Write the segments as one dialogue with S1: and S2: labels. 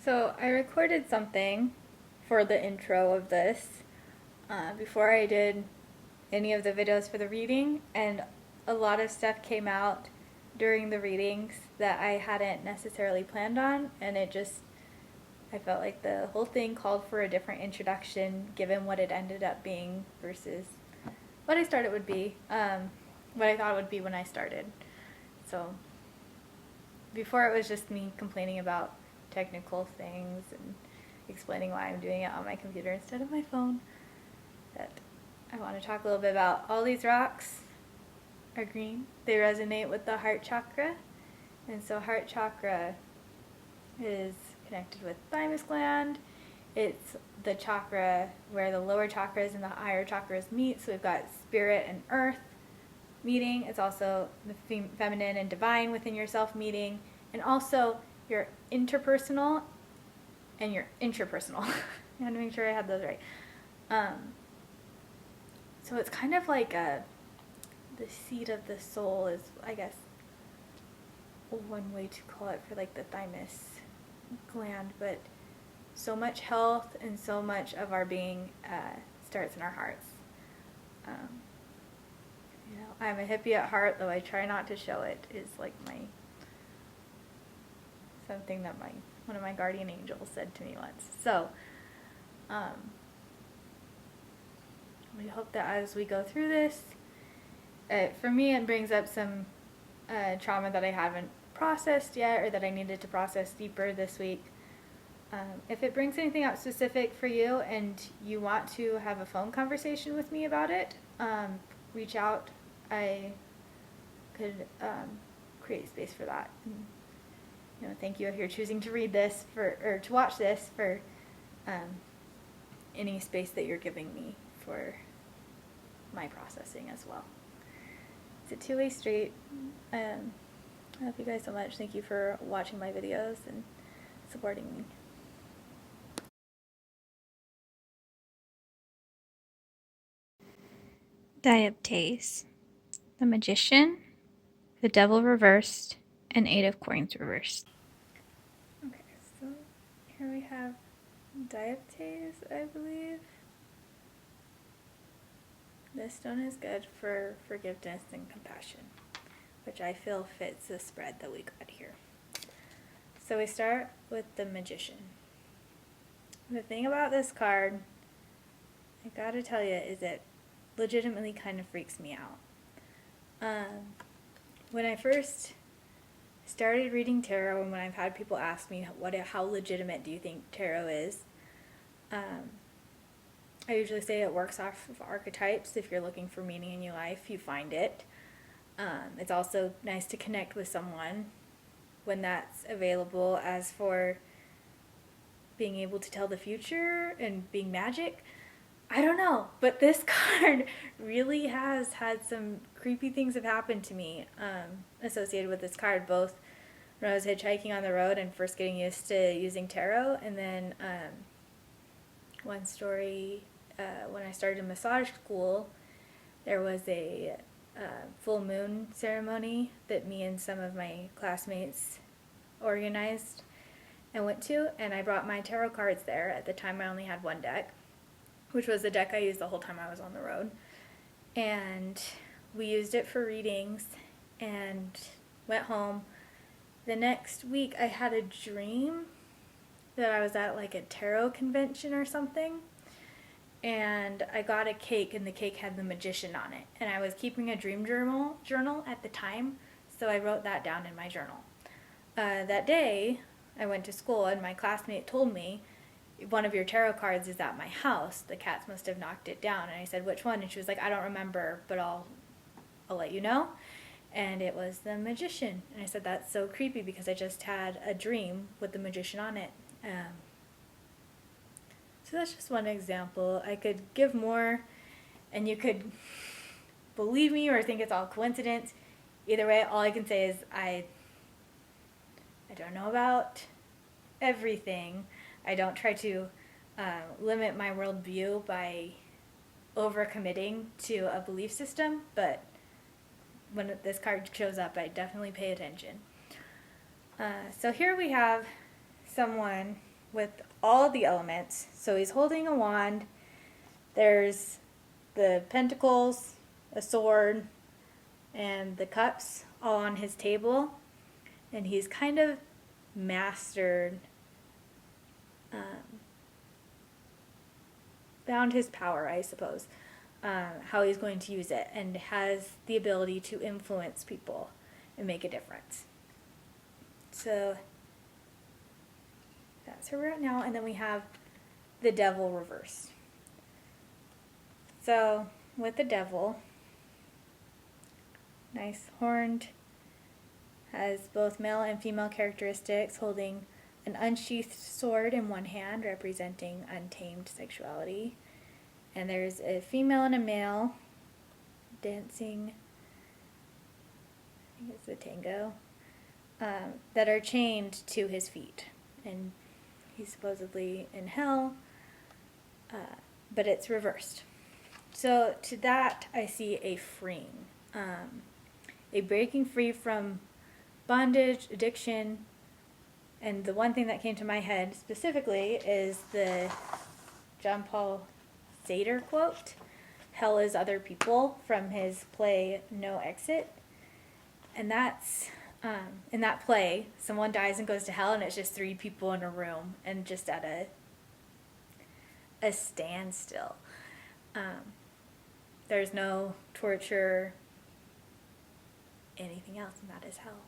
S1: So I recorded something for the intro of this before I did any of the videos for the reading, and a lot of stuff came out during the readings that I hadn't necessarily planned on, and I felt like the whole thing called for a different introduction given what it ended up being versus what I thought it would be, what I thought it would be when I started. So before it was just me complaining about technical things and explaining why I'm doing it on my computer instead of my phone. But I want to talk a little bit about all these rocks are green. They resonate with the heart chakra. And so heart chakra is connected with thymus gland. It's the chakra where the lower chakras and the higher chakras meet. So we've got spirit and earth meeting. It's also the feminine and divine within yourself meeting, and also your interpersonal and your intrapersonal. I had to make sure I had those right. So it's kind of like the seat of the soul is, I guess, one way to call it for like the thymus gland, but so much health and so much of our being starts in our hearts. I'm a hippie at heart, though I try not to show it, is like something that one of my guardian angels said to me once. So, we hope that as we go through this, for me it brings up some trauma that I haven't processed yet, or that I needed to process deeper this week. If it brings anything up specific for you and you want to have a phone conversation with me about it, reach out. I could create space for that. And, thank you if you're choosing to read this or to watch this for any space that you're giving me for my processing as well. It's a two-way street. I love you guys so much. Thank you for watching my videos and supporting me. Dioptase, the Magician, the Devil reversed, and 8 of Coins reversed. Okay, so here we have Dioptase, I believe. This stone is good for forgiveness and compassion, which I feel fits the spread that we got here. So we start with the Magician. The thing about this card, I gotta tell you, is it legitimately kind of freaks me out. When I first started reading tarot, and when I've had people ask me how legitimate do you think tarot is, I usually say it works off of archetypes. If you're looking for meaning in your life, you find it. It's also nice to connect with someone when that's available. As for being able to tell the future and being magic, I don't know, but this card really has had some creepy things have happened to me associated with this card, both when I was hitchhiking on the road and first getting used to using tarot, and then one story, when I started massage school, there was a full moon ceremony that me and some of my classmates organized and went to, and I brought my tarot cards there. At the time I only had one deck, which was the deck I used the whole time I was on the road. And we used it for readings and went home. The next week I had a dream that I was at like a tarot convention or something, and I got a cake, and the cake had the Magician on it. And I was keeping a dream journal at the time, so I wrote that down in my journal. That day I went to school, and my classmate told me, one of your tarot cards is at my house. The cats must have knocked it down. And I said, which one? And she was like, I don't remember, but I'll let you know. And it was the Magician. And I said, that's so creepy because I just had a dream with the Magician on it. So that's just one example. I could give more, and you could believe me or think it's all coincidence. Either way, all I can say is I don't know about everything. I don't try to limit my worldview by overcommitting to a belief system, but when this card shows up, I definitely pay attention. So here we have someone with all the elements. So he's holding a wand. There's the pentacles, a sword, and the cups all on his table. And he's kind of mastered, found his power, I suppose, how he's going to use it, and has the ability to influence people and make a difference. So that's where we're at now. And then we have the devil reversed. So with the devil, nice horned, has both male and female characteristics, holding an unsheathed sword in one hand, representing untamed sexuality. And there's a female and a male dancing, I think it's the tango, that are chained to his feet. And he's supposedly in hell, but it's reversed. So to that, I see a freeing, a breaking free from bondage, addiction, and the one thing that came to my head specifically is the John Paul Sartre quote, "Hell is other people," from his play No Exit. And that's, in that play, someone dies and goes to hell, and it's just 3 people in a room and just at a standstill. There's no torture, anything else, and that is hell.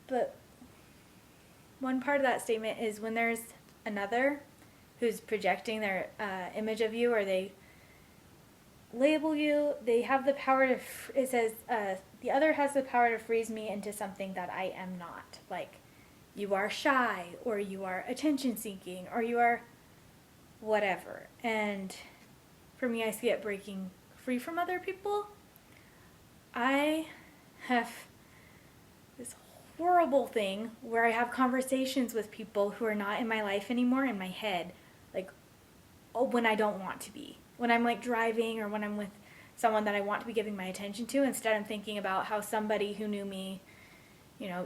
S1: But one part of that statement is when there's another who's projecting their image of you, or they label you, they have the power to, it says, the other has the power to freeze me into something that I am not. Like, you are shy, or you are attention-seeking, or you are whatever. And for me, I see it breaking free from other people. I have this horrible thing where I have conversations with people who are not in my life anymore in my head, like, when I don't want to be. When I'm like driving, or when I'm with someone that I want to be giving my attention to, instead I'm thinking about how somebody who knew me,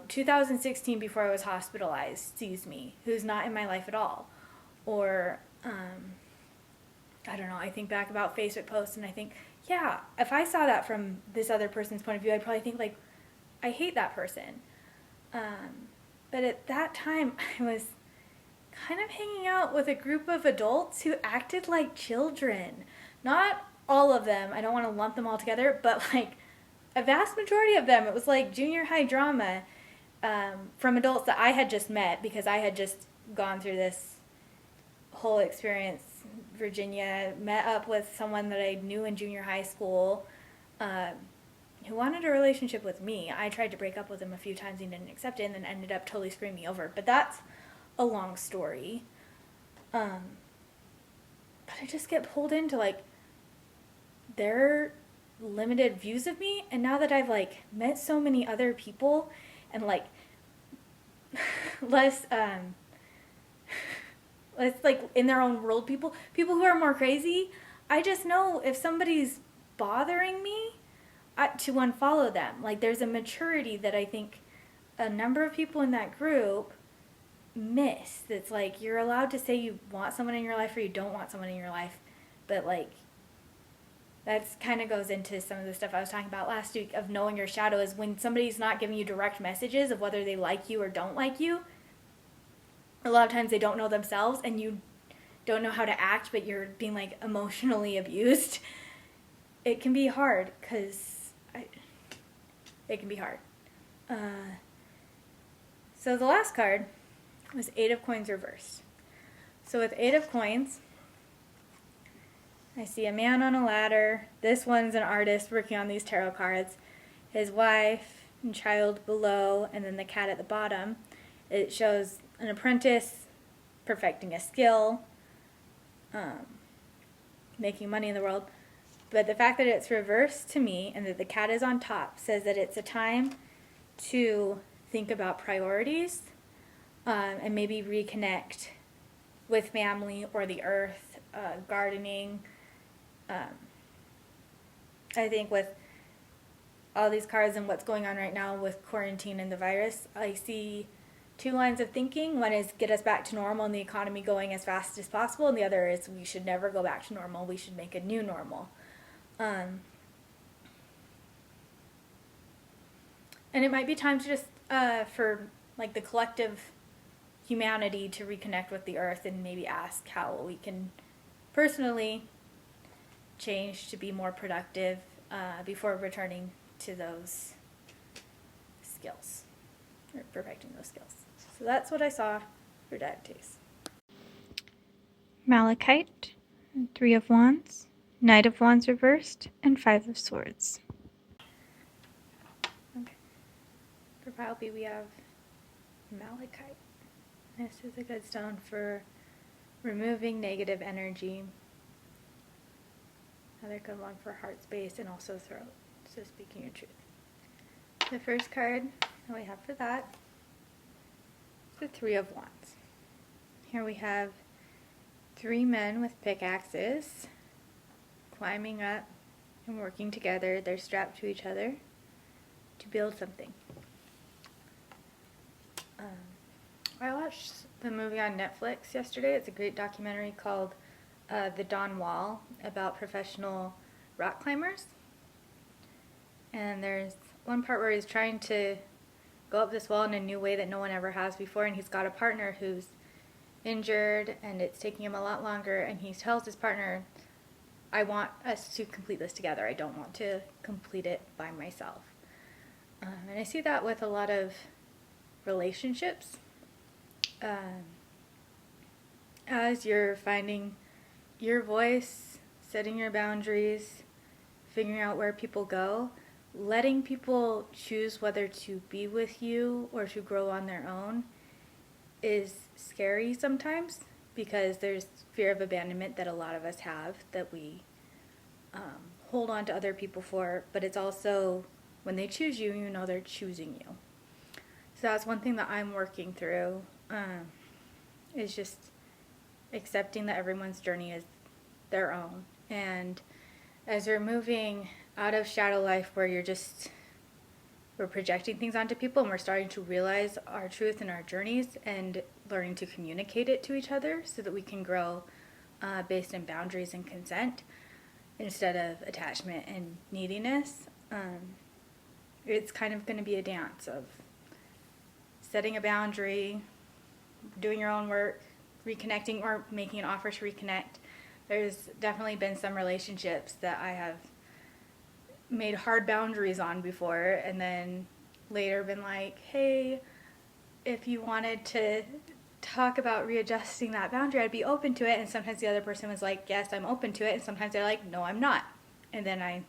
S1: 2016 before I was hospitalized sees me, who's not in my life at all. Or, I don't know, I think back about Facebook posts and I think, yeah, if I saw that from this other person's point of view, I'd probably think, like, I hate that person. But at that time, I was kind of hanging out with a group of adults who acted like children. Not all of them, I don't want to lump them all together, but like a vast majority of them. It was like junior high drama from adults that I had just met, because I had just gone through this whole experience. Virginia, met up with someone that I knew in junior high school who wanted a relationship with me. I tried to break up with him a few times, he didn't accept it, and then ended up totally screwing me over. But that's a long story. But I just get pulled into like their limited views of me, and now that I've like met so many other people and like less like in their own world people who are more crazy, I just know if somebody's bothering me, to unfollow them. Like, there's a maturity that I think a number of people in that group miss. That's like, you're allowed to say you want someone in your life or you don't want someone in your life, but like, that's kind of goes into some of the stuff I was talking about last week of knowing your shadow. Is when somebody's not giving you direct messages of whether they like you or don't like you. A lot of times they don't know themselves, and you don't know how to act, but you're being like emotionally abused. It can be hard, because it can be hard. So the last card was 8 of Coins reversed. So with 8 of Coins, I see a man on a ladder. This one's an artist working on these tarot cards. His wife and child below, and then the cat at the bottom. It shows an apprentice perfecting a skill, making money in the world. But the fact that it's reversed to me and that the cat is on top says that it's a time to think about priorities, and maybe reconnect with family or the earth, gardening. I think with all these cards and what's going on right now with quarantine and the virus, I see two lines of thinking. One is get us back to normal and the economy going as fast as possible, and the other is we should never go back to normal. We should make a new normal. And it might be time to just, for like the collective humanity to reconnect with the earth and maybe ask how we can personally change to be more productive before returning to those skills, or perfecting those skills. So that's what I saw for diabetes. Malachite, Three of Wands, Knight of Wands reversed, and Five of Swords. Okay. For pile B we have malachite. This is a good stone for removing negative energy. Another good one for heart space and also throat. So speaking your truth. The first card that we have for that is the Three of Wands. Here we have three men with pickaxes climbing up and working together. They're strapped to each other to build something. I watched the movie on Netflix yesterday. It's a great documentary called The Dawn Wall about professional rock climbers. And there's one part where he's trying to go up this wall in a new way that no one ever has before, and he's got a partner who's injured and it's taking him a lot longer, and he tells his partner, I want us to complete this together. I don't want to complete it by myself. And I see that with a lot of relationships. As you're finding your voice, setting your boundaries, figuring out where people go, letting people choose whether to be with you or to grow on their own is scary sometimes, because there's fear of abandonment that a lot of us have, that we hold on to other people for, but it's also when they choose you, you know they're choosing you. So that's one thing that I'm working through, is just accepting that everyone's journey is their own. And as we're moving out of shadow life where we're projecting things onto people and we're starting to realize our truth and our journeys and learning to communicate it to each other so that we can grow based in boundaries and consent instead of attachment and neediness, it's kind of going to be a dance of setting a boundary, doing your own work, reconnecting, or making an offer to reconnect. There's definitely been some relationships that I have made hard boundaries on before, and then later been like, hey, if you wanted to talk about readjusting that boundary, I'd be open to it. And sometimes the other person was like, yes, I'm open to it. And sometimes they're like, no, I'm not. And then I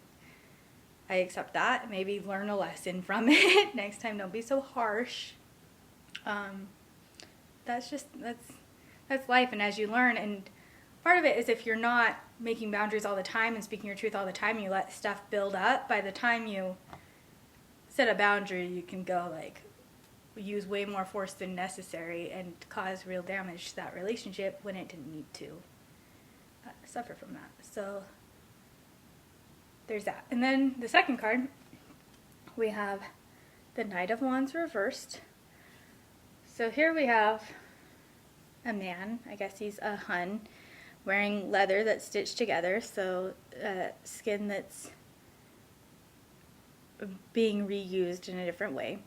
S1: accept that, maybe learn a lesson from it. Next time, don't be so harsh. That's life. And as you learn, and part of it is if you're not making boundaries all the time and speaking your truth all the time, you let stuff build up. By the time you set a boundary, you can go like use way more force than necessary and cause real damage to that relationship when it didn't need to suffer from that. So there's that. And then the second card, we have the Knight of Wands reversed. So here we have a man, I guess he's a Hun, wearing leather that's stitched together, so skin that's being reused in a different way.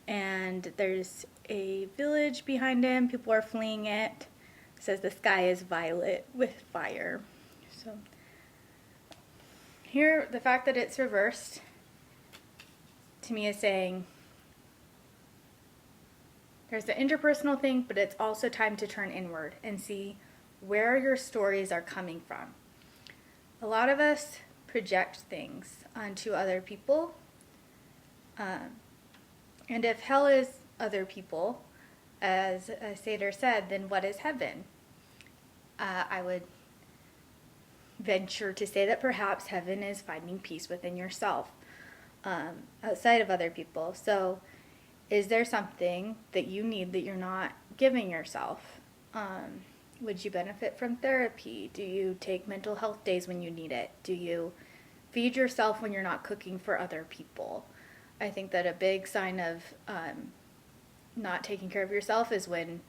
S1: And there's a village behind him. People are fleeing it. It says the sky is violet with fire. So here, the fact that it's reversed to me is saying there's the interpersonal thing, but it's also time to turn inward and see where your stories are coming from. A lot of us project things onto other people. And if hell is other people, as a satyr said, then what is heaven? I would venture to say that perhaps heaven is finding peace within yourself, outside of other people. So is there something that you need that you're not giving yourself? Would you benefit from therapy? Do you take mental health days when you need it? Do you feed yourself when you're not cooking for other people? I think that a big sign of not taking care of yourself is when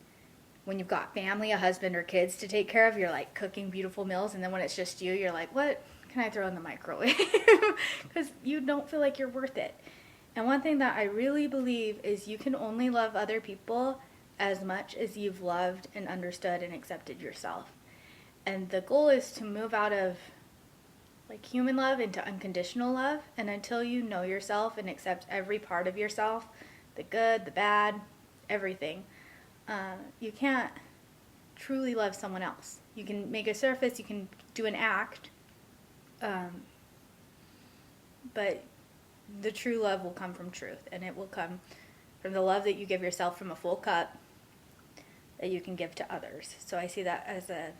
S1: you've got family, a husband or kids to take care of, you're like cooking beautiful meals, and then when it's just you, you're like, what can I throw in the microwave? Because you don't feel like you're worth it. And one thing that I really believe is you can only love other people as much as you've loved and understood and accepted yourself. And the goal is to move out of like human love into unconditional love. And until you know yourself and accept every part of yourself, the good, the bad, everything, you can't truly love someone else. You can make a surface, you can do an act, but the true love will come from truth, and it will come from the love that you give yourself from a full cup that you can give to others. So I see that as an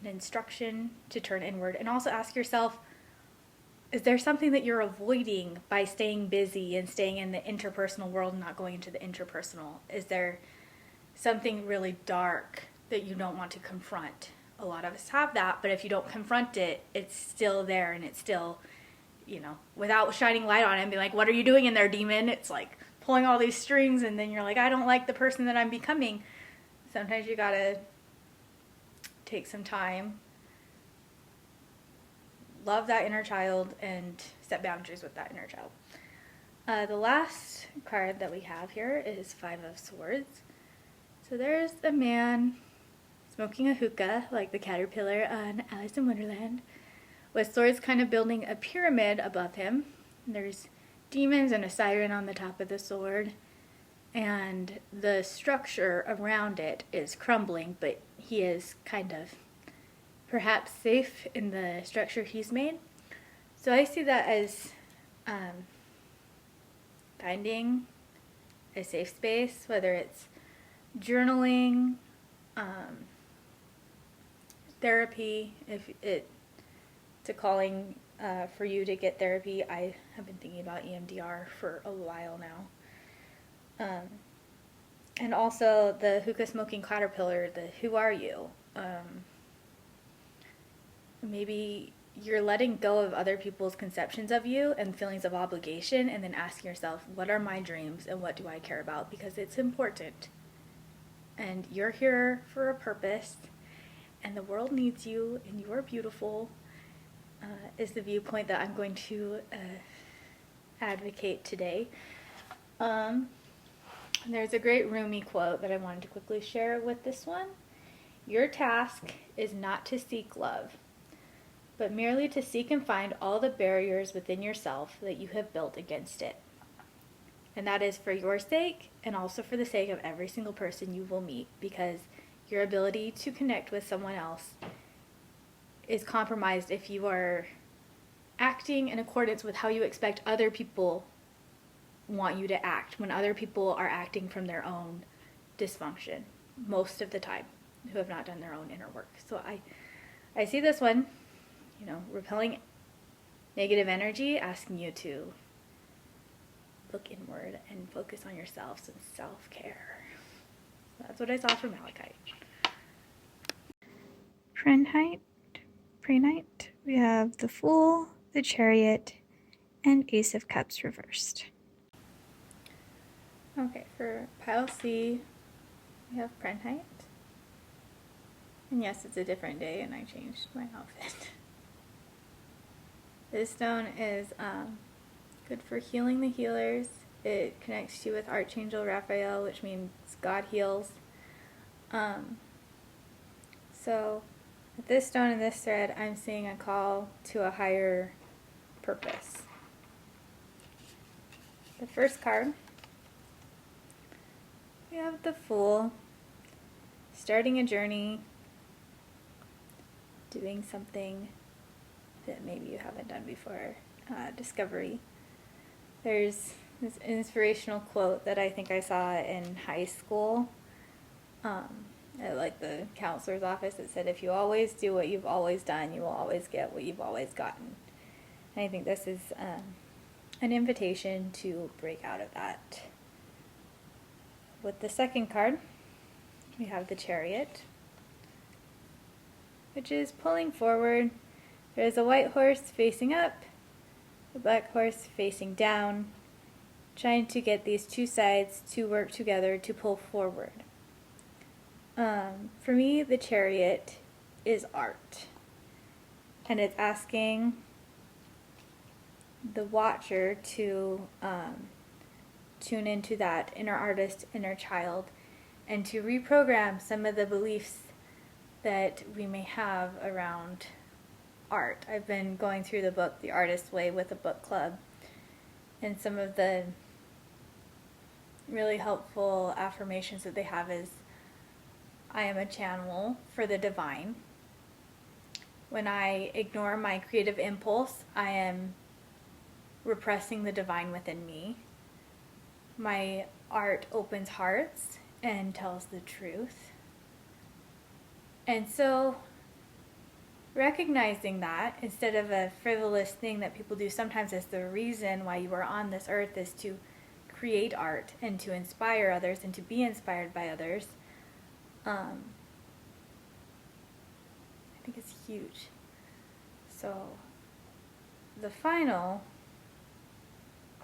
S1: instruction to turn inward, and also ask yourself, is there something that you're avoiding by staying busy and staying in the interpersonal world and not going into the interpersonal? Is there something really dark that you don't want to confront? A lot of us have that, but if you don't confront it, it's still there, and it's still, without shining light on it and be like, what are you doing in there, demon? It's like pulling all these strings, and then you're like, I don't like the person that I'm becoming. Sometimes you gotta take some time, love that inner child, and set boundaries with that inner child. The last card that we have here is Five of Swords. So there's a man smoking a hookah, like the caterpillar on Alice in Wonderland, with swords kind of building a pyramid above him. There's demons and a siren on the top of the sword, and the structure around it is crumbling, but he is kind of perhaps safe in the structure he's made. So I see that as finding a safe space, whether it's journaling, therapy, if it's a calling for you to get therapy. I have been thinking about EMDR for a while now. And also the hookah smoking caterpillar, the who are you? Maybe you're letting go of other people's conceptions of you and feelings of obligation, and then asking yourself, what are my dreams and what do I care about? Because it's important. And you're here for a purpose, and the world needs you, and you are beautiful, is the viewpoint that I'm going to advocate today. There's a great Rumi quote that I wanted to quickly share with this one. Your task is not to seek love, but merely to seek and find all the barriers within yourself that you have built against it. And that is for your sake, and also for the sake of every single person you will meet, because your ability to connect with someone else is compromised if you are acting in accordance with how you expect other people want you to act, when other people are acting from their own dysfunction most of the time, who have not done their own inner work. So I see this one, repelling negative energy, asking you to look inward and focus on yourself, some self-care. So that's what I saw from Malachite. Pre-night, we have the Fool, the Chariot, and Ace of Cups reversed. Okay, for pile C, we have Prenheit. And yes, it's a different day, and I changed my outfit. This stone is good for healing the healers. It connects you with Archangel Raphael, which means God heals. So with this stone and this thread, I'm seeing a call to a higher purpose. The first card, we have the Fool, starting a journey, doing something that maybe you haven't done before, discovery. There's this inspirational quote that I think I saw in high school, at like the counselor's office. It said, if you always do what you've always done, you will always get what you've always gotten. And I think this is an invitation to break out of that. With the second card, we have the Chariot, which is pulling forward. There's a white horse facing up, a black horse facing down, trying to get these two sides to work together to pull forward. For me, the Chariot is art. And it's asking the watcher to tune into that inner artist, inner child, and to reprogram some of the beliefs that we may have around art. I've been going through the book The Artist's Way with a book club, and some of the really helpful affirmations that they have is, I am a channel for the divine. When I ignore my creative impulse, I am repressing the divine within me. My art opens hearts and tells the truth. And so, recognizing that, instead of a frivolous thing that people do sometimes as the reason why you are on this earth is to create art and to inspire others and to be inspired by others, I think it's huge. So, the final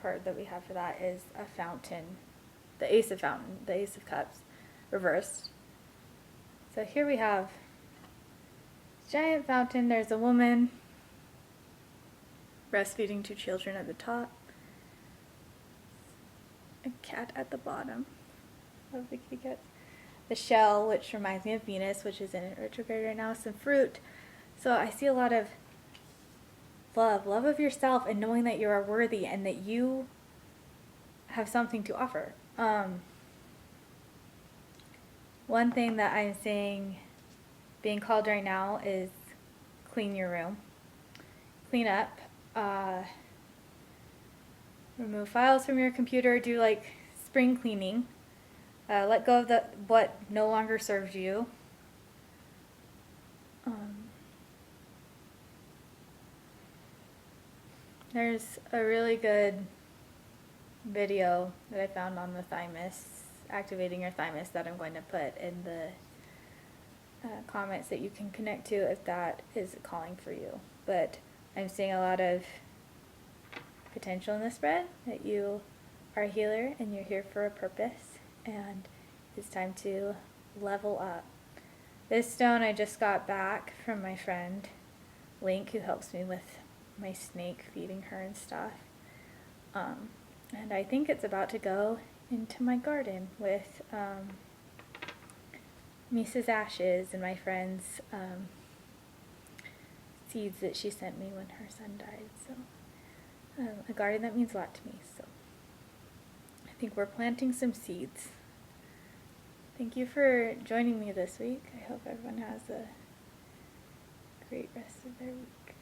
S1: card that we have for that is a fountain, the Ace of Fountain, the Ace of Cups, reversed. So here we have giant fountain. There's a woman breastfeeding 2 children at the top, a cat at the bottom. Love the kitty cats. The shell, which reminds me of Venus, which is in retrograde right now. Some fruit. So I see a lot of love of yourself, and knowing that you are worthy and that you have something to offer. One thing that I'm saying being called right now is clean your room. Clean up. Remove files from your computer. Do like spring cleaning. Let go of what no longer serves you. There's a really good video that I found on the thymus, activating your thymus, that I'm going to put in the comments that you can connect to if that is calling for you. But I'm seeing a lot of potential in the spread, that you are a healer and you're here for a purpose, and it's time to level up. This stone I just got back from my friend Link, who helps me with my snake, feeding her and stuff. And I think it's about to go into my garden with Misa's ashes and my friend's seeds that she sent me when her son died. So a garden that means a lot to me. So I think we're planting some seeds. Thank you for joining me this week. I hope everyone has a great rest of their week.